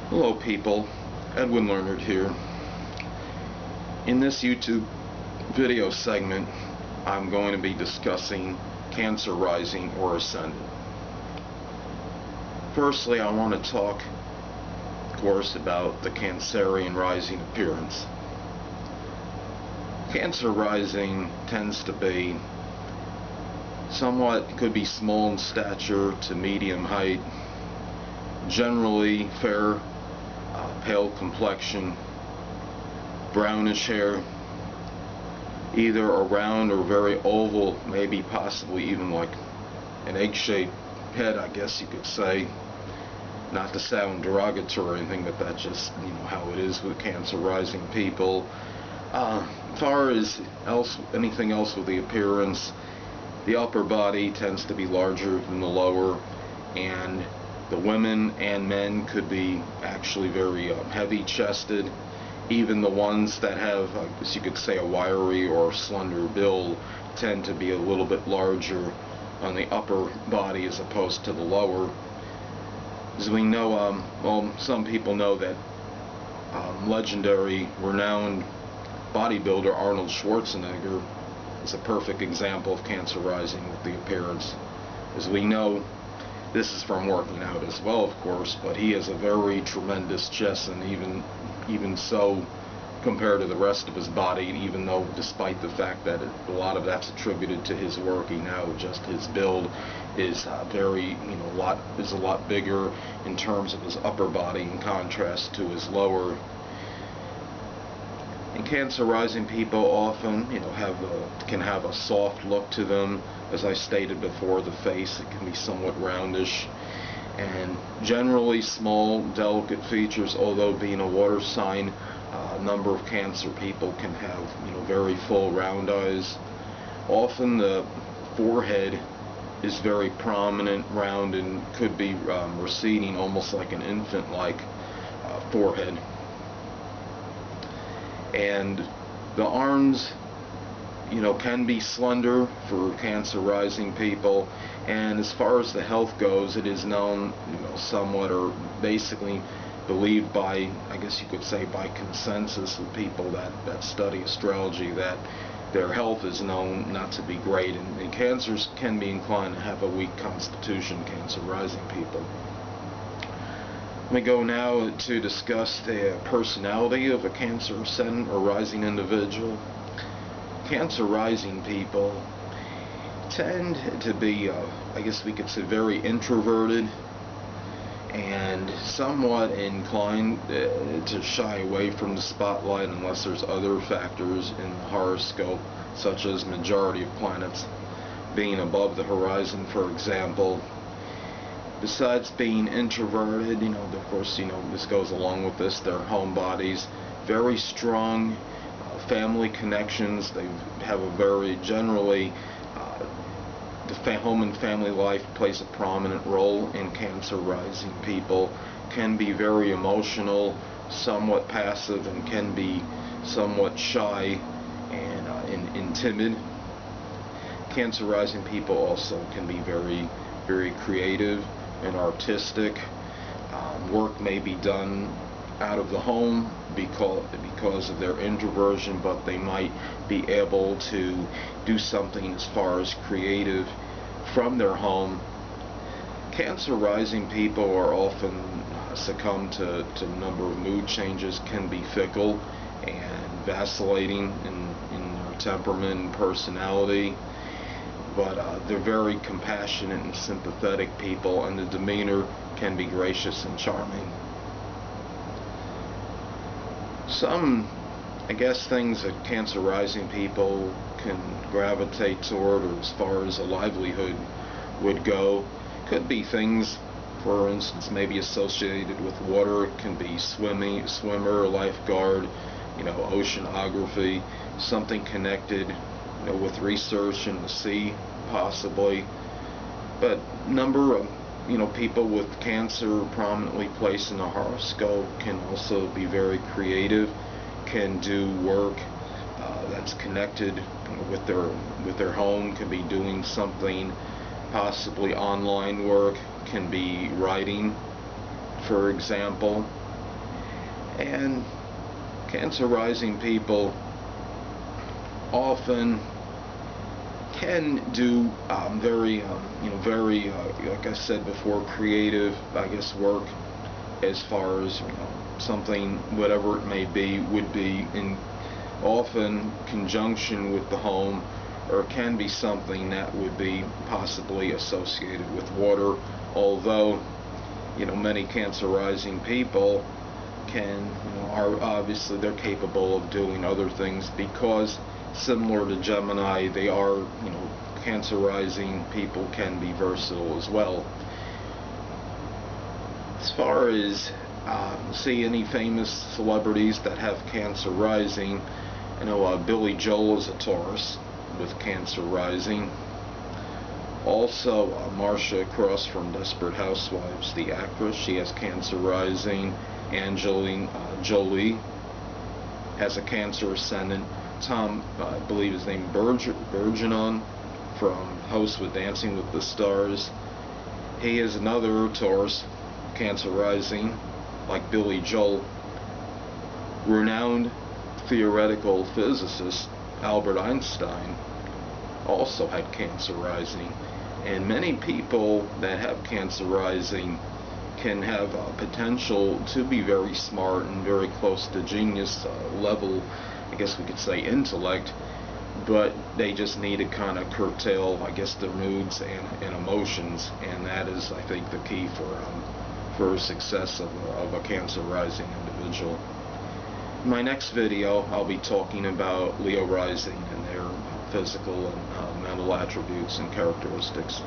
Hello people, Edwin Learnard here. In this YouTube video segment, I'm going to be discussing cancer rising or ascendant. Firstly, I want to talk, of course, about the Cancerian rising appearance. Cancer rising tends to be could be small in stature to medium height, generally fair, pale complexion, brownish hair, either a round or very oval, maybe possibly even like an egg-shaped head, I guess you could say. Not to sound derogatory or anything, but that's just how it is with cancer rising people. As far as anything else with the appearance, the upper body tends to be larger than the lower, and the women and men could be actually very heavy-chested. Even the ones that have, I guess you could say, a wiry or slender build tend to be a little bit larger on the upper body as opposed to the lower. As we know, well, some people know that legendary, renowned bodybuilder Arnold Schwarzenegger is a perfect example of cancer rising with the appearance. As we know, this is from working out as well, of course, but he has a very tremendous chest, and even so, compared to the rest of his body, even though despite the fact that a lot of that's attributed to his working out, just his build is a lot bigger in terms of his upper body in contrast to his lower. And cancer rising people often can have a soft look to them. As I stated before, the face, it can be somewhat roundish, and generally small, delicate features. Although being a water sign, a number of cancer people can have very full round eyes. Often the forehead is very prominent, round, and could be receding, almost like an infant-like forehead. And the arms can be slender for cancer rising people, and as far as the health goes, it is known somewhat, or basically believed by, I guess you could say, by consensus of people that study astrology, that their health is known not to be great, and cancers can be inclined to have a weak constitution, cancer rising people. Let me go now to discuss the personality of a cancer ascendant or rising individual. Cancer rising people tend to be, I guess we could say, very introverted and somewhat inclined to shy away from the spotlight unless there's other factors in the horoscope, such as majority of planets being above the horizon, for example. Besides being introverted, of course, this goes along with this, their home bodies, very strong family connections. They have a very, generally, the home and family life plays a prominent role in cancer rising people. Can be very emotional, somewhat passive, and can be somewhat shy and timid. Cancer rising people also can be very, very creative and artistic. Work may be done out of the home because of their introversion, but they might be able to do something as far as creative from their home. Cancer rising people are often succumb to a number of mood changes, can be fickle and vacillating in their temperament and personality, but they're very compassionate and sympathetic people, and the demeanor can be gracious and charming. Some, I guess, things that cancer rising people can gravitate toward, or as far as a livelihood would go, could be things, for instance, maybe associated with water. It can be swimmer, lifeguard, oceanography, something connected with research in the sea, possibly. But number of people with cancer prominently placed in the horoscope can also be very creative, can do work that's connected with their home, can be doing something, possibly online work, can be writing, for example. And Cancer-rising people often can do very, like I said before, creative, I guess, work, as far as, something, whatever it may be, would be in often conjunction with the home, or can be something that would be possibly associated with water, although, many Cancer-rising people are obviously, they're capable of doing other things, because similar to Gemini, they are, Cancer-rising people can be versatile as well. As far as see any famous celebrities that have Cancer-rising, Billy Joel is a Taurus with Cancer-rising. Also, Marcia Cross from Desperate Housewives, the actress, she has Cancer-rising. Angelina Jolie has a Cancer ascendant. Tom, I believe his name, Bergeron, from Host with Dancing with the Stars, he is another Taurus, Cancer-rising, like Billy Joel. Renowned theoretical physicist Albert Einstein also had Cancer-rising, and many people that have Cancer-rising can have potential to be very smart and very close to genius level, I guess we could say, intellect, but they just need to kind of curtail, I guess, their moods and emotions, and that is, I think, the key for success of a Cancer-rising individual. In my next video, I'll be talking about Leo rising and their physical and mental attributes and characteristics.